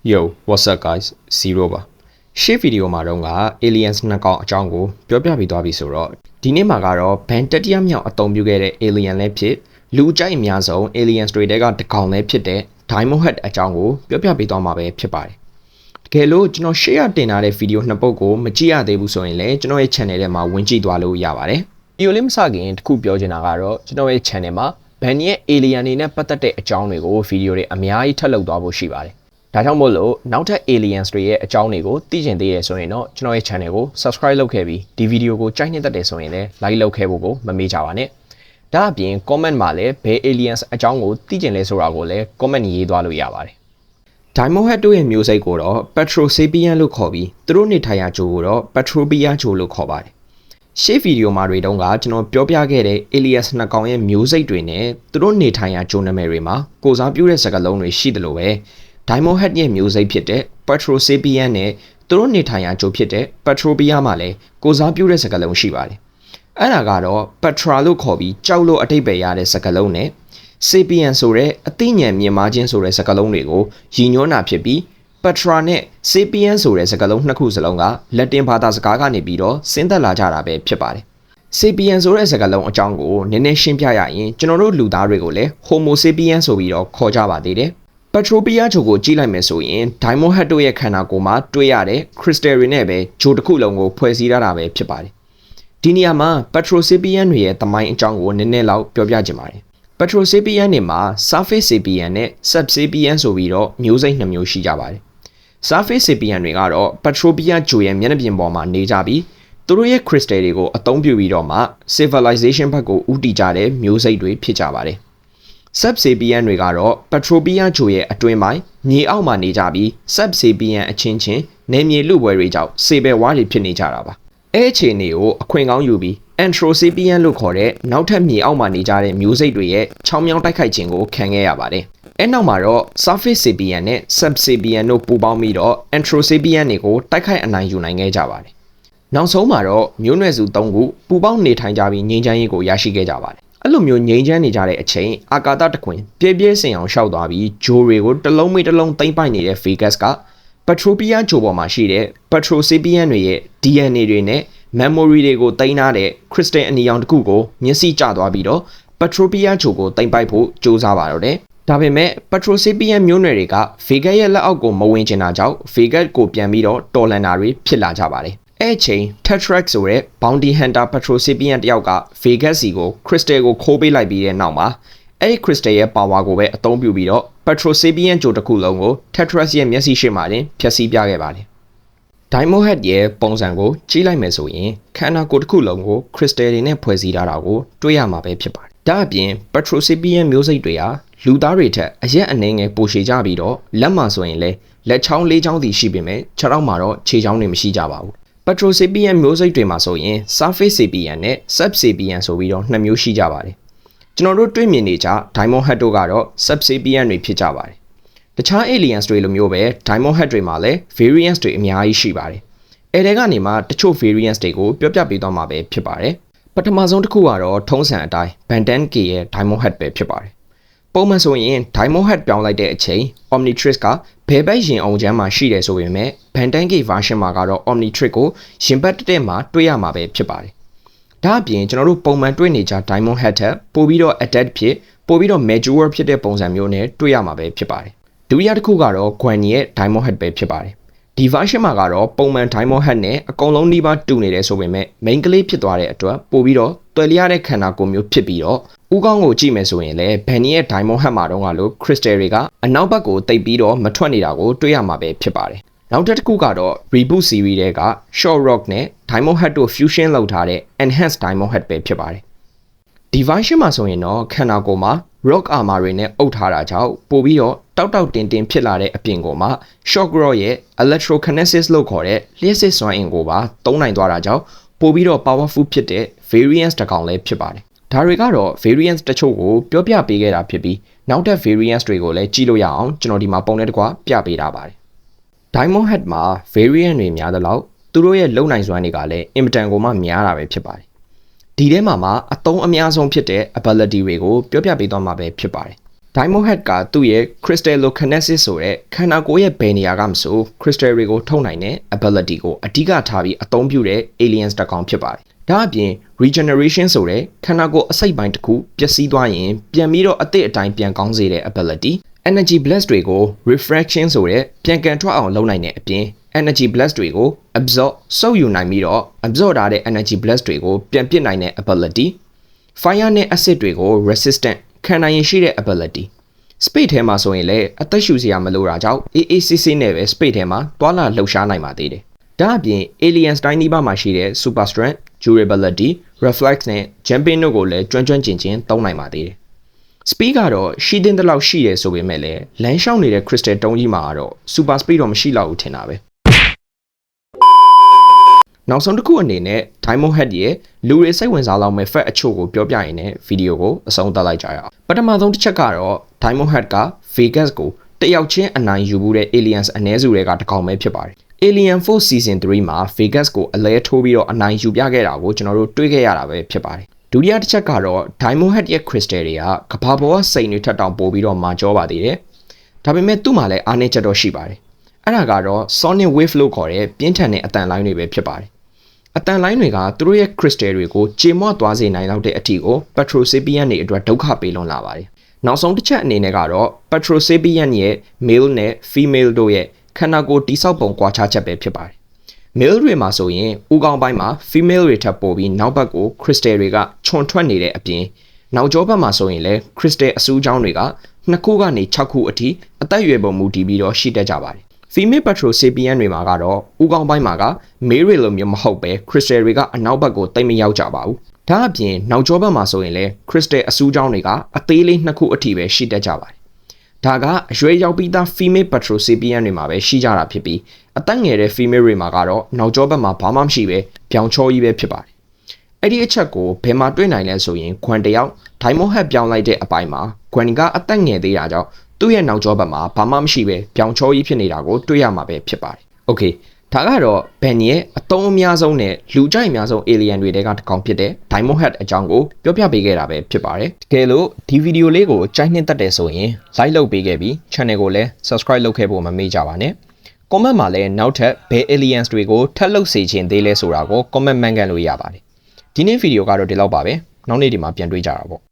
Yo, what's up guys? Zero ပါရှေ့ဗီဒီယိုမှာတော့aliens နှစ်ကောင်အကြောင်းကိုပြောပြပြီးသွားပြီဆိုတော့ဒီနေ့မှာကတော့ဘန်တတိယမြောက်အသုံးပြုခဲ့တဲ့ alien လည်းဖြစ်လူကြိုက်အများဆုံး aliens တွေတဲကတစ်ကောင်လည်းဖြစ်တဲ့ Diamond Head အကြောင်းကိုပြောပြပေးသွားမှာပဲဖြစ်ပါတယ်တကယ်လို့ကျွန်တော် share တင်ထားတဲ့ဗီဒီယိုနှစ်ပုဒ်ကိုမကြည့်ရသေးဘူးဆိုရင်လည်းကျွန်တော်ရဲ့ channel ထဲမှာဝင်ကြည့်သွားလို့ရပါတယ်ဗီဒီယိုလေးမစခင်တခုပြောချင်တာကတော့ကျွန်တော်ရဲ့ channel မှာဘန်ရဲ့ alien တွေနဲ့ပတ်သက်တဲ့အကြောင်းတွေကိုဗီဒီယိုတွေအများကြီးထပ်လုပ်သွားဖို့ရှိပါတယ်ဒါကြောင့်မို့လို့နောက်ထပ် aliens တွေရဲ့အကြောင်းတွေကိုသိချင်သေးတယ်ဆိုရင်တော့ကျွန်တော်ရဲ့ channel ကို subscribe လုပ်ခဲ့ပြီးဒီဗီဒီယိုကိုကြိုက်နှစ်သက်တယ်ဆိုရင်လည်း like လုပ်ခဲ့ဖို့ကိုမမေ့ကြပါနဲ့ဒါအပြင် comment မှာလည်းဘယ် aliens အကြောင်းကိုသိချင်လဲဆိုတာကိုလည်း comment ရေးသွားလို့ရပါတယ် Diamond Head တို့ရဲ့မျိုးစိတ်ကိုတော့ Petrosapian လို့ခေါ်ပြီးသူတို့နေထိုင်ရာဂျိုကိုတော့ Petropia ဂျိုလို့ခေါ်ပါတယ်ရှေ့ဗီဒီယိုမှာတွေတုန်းကကျွန်တော်ပြောပြခဲ့တဲ့ aliens နှစ်ကောင်ရဲ့မျိုးစိတ်တွေနဲ့သူတို့နေထိုင်ရာဂျိုနာမည်တွေမှာကိုစားပြုတဲ့စကားလုံးတွေရှိတယ်လို့ပဲ Diamond Head ရဲ့မျိုးစိတ်ဖြစ်တဲ့ Petrosapian နဲ့သူတို့နေထိုင်ရာဂျိုဖြစ်တဲ့ Petropia မှာလည်းကိုစားပြုတဲ့စကားလုံးရှိပါတယ်။အဲ့ဒါကတော့ Petra လို့ခေါ်ပြီးကြောက်လို့အတိတ်ပဲရတဲ့စကားလုံးနဲ့ Sapian ဆိုတဲ့အသိဉာဏ်မြင့်မားခြင်းဆိုတဲ့စကားလုံးတွေကိုရည်ညွှန်းတာဖြစ်ပြီး Petra နဲ့ Sapian ဆိုတဲ့စကားလုံးနှစ်ခုစလုံးကလက်တင်ဘာသာစကားကနေပြီးတော့ဆင်းသက်လာကြတာပဲဖြစ်ပါတယ်။ Sapian ဆိုတဲ့စကားလုံးအကြောင်းကိုနည်းနည်းရှင်းပြရရင်ကျွန်တော်တို့လူသားတွေကိုလည်း Homo Sapian ဆိုပြီးတော့ခေါ်ကြပါသေးတယ်။ Petropia ဂျိုကိုကြည့်လိုက်မယ်ဆိုရင် Diamond Head တို့ရဲ့ခန္ဓာကိုယ်မှာတွေ့ရတဲ့ crystal တွေနဲ့ပဲဂျိုတစ်ခုလုံးကိုဖွဲ့စည်းထားတာပဲဖြစ်ပါတယ်။ဒီနေရာမှာ Petrosapian တွေရဲ့သမိုင်းအကြောင်းကိုနည်းနည်းလောက်ပြောပြချင်ပါတယ်။ Petrosapian တွေမှာ Surface Sapian နဲ့ Subsapian ဆိုပြီးတော့မျိုးစိတ်နှစ်မျိုးရှိကြပါတယ်။ Surface Sapian တွေကတော့ Petropia ဂျိုရဲ့မျက်နှာပြင်ပေါ်မှာနေကြပြီးသူတို့ရဲ့ crystal တွေကိုအသုံးပြုပြီးတော့မှ civilization ဘက်ကိုဦးတည်ကြတဲ့မျိုးစိတ်တွေဖြစ်ကြပါတယ်။ Subsapian တွေကတော့ Petropia ဂျိုရဲ့အတွင်းပိုင်းမြေအောက်မှာနေကြပြီး Subsapian အချင်းချင်းနေမြေလူပွဲတွေကြောင့်စေဘယ်ဝါးတွေဖြစ်နေကြတာပါ။အဲ့အခြေအနေကိုအခွင့်ကောင်းယူပြီး Anthrosapian လို့ခေါ်တဲ့နောက်ထပ်မြေအောက်မှာနေကြတဲ့မျိုးစိတ်တွေရဲ့ချောင်းမြောင်းတိုက်ခိုက်ခြင်းကိုခံခဲ့ရပါတယ်။အဲ့နောက်မှာတော့ Surface Sapian နဲ့ Subsapian တို့ပူးပေါင်းပြီးတော့ Anthrosapian တွေကိုတိုက်ခိုက်အနိုင်ယူနိုင်ခဲ့ကြပါတယ်။နောက်ဆုံးမှာတော့မျိုးနွယ်စု၃ခုပူးပေါင်းနေထိုင်ကြပြီးငြိမ်းချမ်းရေးကိုရရှိခဲ့ကြပါတယ်။အဲ့လိုမျိုးငြိမ်းချမ်းနေကြတဲ့အချိန်အာကာသတခွင်ပြည့်ပြည့်စင်အောင်ရှောက်သွားပြီးဂျိုတွေကိုတစ်လုံးမိတစ်လုံးသိမ့်ပိုက်နေတဲ့ Vegas က Petropia ဂျိုပေါ်မှာရှိတဲ့ Petrosapian တွေရဲ့ DNA တွေနဲ့ memory တွေကိုသိမ်းထားတဲ့ crystal အနီရောင်တစ်ခုကိုမျက်စိကျသွားပြီးတော့ Petropia ဂျိုကိုသိမ့်ပိုက်ဖို့ကြိုးစားပါတော့တယ်။ဒါပေမဲ့ Petrosapian မျိုးနွယ်တွေက Vegas ရဲ့လက်အောက်ကိုမဝင်ချင်တာကြောင့် Vegas ကိုပြန်ပြီးတော့တော်လန်တာတွေဖြစ်လာကြပါတယ်။အဲ့ချိန် Tetrax ဆိုတဲ့ Bounty Hunter Petrosapian တယောက်က Vegas စီကို crystal ကိုခိုးပေးလိုက်ပြီးတဲ့နောက်မှာအဲ့ဒီ crystal ရဲ့ power ကိုပဲအသုံးပြုပြီးတော့ Petrosapian ဂျိုတစ်ခုလုံးကို Tetrax ရဲ့မျက်စိရှိမှတင်ဖျက်ဆီးပြခဲ့ပါတယ်။ Diamond Head ရဲ့ပုံစံကိုကြည့်လိုက်မယ်ဆိုရင်ခန္ဓာကိုယ်တစ်ခုလုံးကို crystal တွေနဲ့ဖွဲ့စည်းထားတာကိုတွေ့ရမှာပဲဖြစ်ပါတယ်။ဒါအပြင် Petrosapian မျိုးစိတ်တွေဟာလူသားတွေထက်အရက်အနှဲငယ်ပိုရှည်ကြပြီးတော့လက်မှာဆိုရင်လည်းလက်ချောင်းလေးချောင်းစီရှိပေမဲ့ခြေထောက်မှာတော့ခြေချောင်းတွေမရှိကြပါဘူး။ Petrosapian မျိုးစိတ်တွေမှာဆိုရင် Surface Sapian နဲ့ Subsapian ဆိုပြီးတော့နှစ်မျိုးရှိကြပါတယ်။ကျွန်တော်တို့တွေ့မြင်နေကြ Diamond Head တို့ကတော့ Subsapian တွေဖြစ်ကြပါတယ်။တခြား aliens တွေလိုမျိုးပဲ Diamond Head တွေမှာလည်း variants တွေအများကြီးရှိပါတယ်။အဲဒီကနေမှတချို့ variants တွေကိုပြောပြပေးသွားမှာပဲဖြစ်ပါတယ်။ပထမဆုံးတစ်ခုကတော့ထုံးစံအတိုင်း Bantan-K ရဲ့ Diamond Head ပဲဖြစ်ပါတယ်။ပုံမှန်ဆိုရင် Diamond Head ပြောင်းလိုက်တဲ့အချိန် Omnitrix ကဘယ်ဘက်ရင်အောင်ချမ်းမှာရှိတယ်ဆိုပေမဲ့ Bantan-K version မှာကတော့ Omnitrix ကိုရင်ဘတ်တက်မှာတွေ့ရမှာပဲဖြစ်ပါတယ်။ဒါအပြင်ကျွန်တော်တို့ပုံမှန်တွေ့နေကြ Diamond Head ထက်ပိုပြီးတော့ adapt ဖြစ်ပိုပြီးတော့ mature ဖြစ်တဲ့ပုံစံမျိုးနဲ့တွေ့ရမှာပဲဖြစ်ပါတယ်။ဒုတိယတစ်ခုကတော့ Gwen ရဲ့ Diamond Head ပဲဖြစ်ပါတယ်။ဒီ version မှာကတော့ပုံမှန် Diamond Head နဲ့အကုန်လုံးနှီးပါတူနေတယ်ဆိုပေမဲ့ main ကလေးဖြစ်သွားတဲ့အတွက်ပိုပြီးတော့တွယ်လျရတဲ့ခန္ဓာကိုယ်မျိုးဖြစ်ပြီးတော့ဥကောင်းကိုကြည့်မယ်ဆိုရင်လည်း Benny ရဲ့ Diamond Head မှာတော့ကလို့ crystal တွေကအနောက်ဘက်ကိုတိတ်ပြီးတော့မထွက်နေတာကိုတွေ့ရမှာပဲဖြစ်ပါတယ်။နောက်တစ်ခုကတော့ Reboot series တွေက Short Rock နဲ့ Diamond Head တို့ fusion လုပ်ထားတဲ့ Enhanced Diamond Head ပဲဖြစ်ပါတယ်။ဒီ version မှာဆိုရင်တော့ခန္ဓာကိုယ်မှာ rock armor တွေနဲ့အုပ်ထားတာကြောင့်ပိုပြီးတော့တောက်တောက်တင်တင်ဖြစ်လာတဲ့အပြင်ကိုမှ Shock Rock ရဲ့ Electrokinesis လို့ခေါ်တဲ့လျှက်စစ်စွမ်းအင်ကိုပါသုံးနိုင်သွားတာကြောင့်ပိုပြီးတော့ powerful ဖြစ်တဲ့ variants တစ်ကောင်လည်းဖြစ်ပါတယ်။ဒါတွေကတော့ variants တချို့ကိုပြောပြပေးခဲ့တာဖြစ်ပြီးနောက်ထပ် variants တွေကိုလည်းကြည့်လို့ရအောင်ကျွန်တော်ဒီမှာပုံနဲ့တကွပြပေးထားပါတယ်။ Diamond Head မှာ variant တွေများသလောက်သူတို့ရဲ့လုံနိုင်စွမ်းတွေကလည်းအင်မတန်ကိုမှများတာပဲဖြစ်ပါတယ်။ဒီထဲမှာအသုံးအများဆုံးဖြစ်တဲ့ ability တွေကိုပြောပြပေးသွားမှာပဲဖြစ်ပါတယ်။ Diamond Head ကသူ့ရဲ့ Crystallokinesis ဆိုတဲ့ခန္ဓာကိုယ်ရဲ့ဘယ်နေရာကမဆို crystal တွေကိုထုတ်နိုင်တဲ့ ability ကိုအဓိကထားပြီးအသုံးပြုတဲ့ aliens တစ်ကောင်ဖြစ်ပါတယ်။ဒါအပြင် regeneration ဆိုတဲ့ခန္ဓာကိုယ်အစိတ်ပိုင်းတစ်ခုပျက်စီးသွားရင်ပြန်ပြီးတော့အသစ်အတိုင်းပြန်ကောင်းစေတဲ့ ability energy blast တွေကို refraction ဆိုတဲ့ပြန်ကန်ထွက်အောင်လုပ်နိုင်တဲ့အပြင် energy blast တွေကို absorb စုပ်ယူနိုင်ပြီးတော့ absorb ထားတဲ့ energy blast တွေကိုပြန်ပစ်နိုင်တဲ့ ability fire နဲ့ acid တွေကို resistant ခံနိုင်ရင်ရှိတဲ့ ability space ထဲမှာဆိုရင်လည်းအသက်ရှူစရာမလိုတာကြောင့်အေးအေးဆေးဆေးနဲ့ပဲ space ထဲမှာတွာလာလှုပ်ရှားနိုင်ပါသေးတယ်။ဒါအပြင် aliens တိုင်းဒီပါမှာရှိတဲ့ super strength durability reflex နဲ့ jumping တို့ကိုလည်းကျွမ်းကျွမ်းကျင်ကျင်သုံးနိုင်ပါသေးတယ်။ speed ကတော့ရှိတဲ့လောက်ရှိတယ်ဆိုပေမဲ့လည်းလမ်းလျှောက်နေတဲ့ crystal တုံးကြီးမှာကတော့ super speed တော့မရှိတော့ဘူးထင်တာပဲ။နောက်ဆုံးတစ်ခုအနေနဲ့ Diamond Head ရဲ့လူတွေစိတ်ဝင်စားလောက်မဲ့ fact အချို့ကိုပြောပြရင်းနဲ့ဗီဒီယိုကိုအဆုံးသတ်လိုက်ကြရအောင်။ပထမဆုံးတစ်ချက်ကတော့ Diamond Head က Vegas ကိုတယောက်ချင်းအနိုင်ယူမှုတဲ့ aliens အ ਨੇ စုတွေကတစ်ကောင်ပဲဖြစ်ပါတယ်။ Alien Force Season 3မှာ Vegas ကိုအလဲထိုးပြီးတော့အနိုင်ယူပြခဲ့တာကိုကျွန်တော်တို့တွေ့ခဲ့ရတာပဲဖြစ်ပါတယ်။ဒုတိယတစ်ချက်ကတော့ Diamond Head ရဲ့ crystal တွေကကဘာပေါ်ကစိန်တွေထက်တောင်ပိုပြီးတော့မာကျောပါသေးတယ်။ဒါပေမဲ့သူ့မှာလည်းအားနည်းချက်တော့ရှိပါတယ်။အဲ့ဒါကတော့ Sonic Wave လို့ခေါ်တဲ့ပြင်းထန်တဲ့အတန်လိုင်းတွေပဲဖြစ်ပါတယ်။အတန်လိုင်းတွေကသူတို့ရဲ့ crystal တွေကိုကြေမွသွားစေနိုင်လောက်တဲ့အထိကို Petrosapien တွေအတွက်ဒုက္ခပေးလွန်လာပါတယ်။နောက်ဆုံးတစ်ချက်အနေနဲ့ကတော့ Petrosapien ရဲ့ male နဲ့ female တို့ရဲ့ခန္ဓာကိုယ်တိဆောက်ပုံကွာခြားချက်ပဲဖြစ်ပါတယ်။ male တွေမှာဆိုရင်ဦးခေါင်းပိုင်းမှာ female တွေထပ်ပို့ပြီးနောက်ဘက်ကို crystal တွေကခြုံထွက်နေတဲ့အပြင်နောက်ကျောဘက်မှာဆိုရင်လည်း crystal အစူးချောင်းတွေက2ခုကနေ6ခုအထိအသက်အရွယ်ပုံမူတည်ပြီးတော့ရှိတတ်ကြပါတယ်။ female Petrosapien တွေမှာကတော့ဦးခေါင်းပိုင်းမှာက male တွေလိုမျိုးမဟုတ်ပဲ crystal တွေကအနောက်ဘက်ကိုတိတ်မရောက်ကြပါဘူး။ဒါအပြင်နောက်ကျောဘက်မှာဆိုရင်လည်း crystal အစူးချောင်းတွေကအသေးလေး2ခုအထိပဲရှိတတ်ကြပါတယ်။ဒါကအရွယ်ရောက်ပြီးသား female Petrosapien တွေမှာပဲရှိကြတာဖြစ်ပြီးအသက်ငယ်တဲ့ female တွေမှာကတော့နောက်ကျောဘက်မှာဘာမှမရှိပဲပြောင်ချောကြီးပဲဖြစ်ပါတယ်။အဲ့ဒီအချက်ကိုဘယ်မှာတွေ့နိုင်လဲဆိုရင် Gwen တယောက် Diamond Head ပြောင်းလိုက်တဲ့အပိုင်းမှာ Gwen ကအသက်ငယ်သေးတာကြောင့်သူ့ရဲ့နောက်ကျောဘက်မှာဘာမှမရှိပဲပြောင်ချောကြီးဖြစ်နေတာကိုတွေ့ရမှာပဲဖြစ်ပါတယ်။ Okay ဒါကတော့ Ben ရဲ့အသုံးအများဆုံးနဲ့လူကြိုက်အများဆုံး alien တွေတဲကတစ်ကောင်ဖြစ်တဲ့ Diamond Head အကြောင်းကိုပြောပြပေးခဲ့တာပဲဖြစ်ပါတယ်။တကယ်လို့ဒီဗီဒီယိုလေးကိုကြိုက်နှစ်သက်တယ်ဆိုရင် like လုပ်ပေးခဲ့ပြီး channel ကိုလည်း subscribe လုပ်ခဲ့ဖို့မမေ့ကြပါနဲ့။ comment မှာလည်းနောက်ထပ်ဘယ် aliens တွေကိုထပ်လုပ်စေချင်သေးလဲဆိုတာကို comment မှန်ကန်လို့ရပါတယ်။ဒီနေ့ဗီဒီယိုကတော့ဒီလောက်ပါပဲ။နောက်နေ့ဒီမှာပြန်တွေ့ကြတာပေါ့။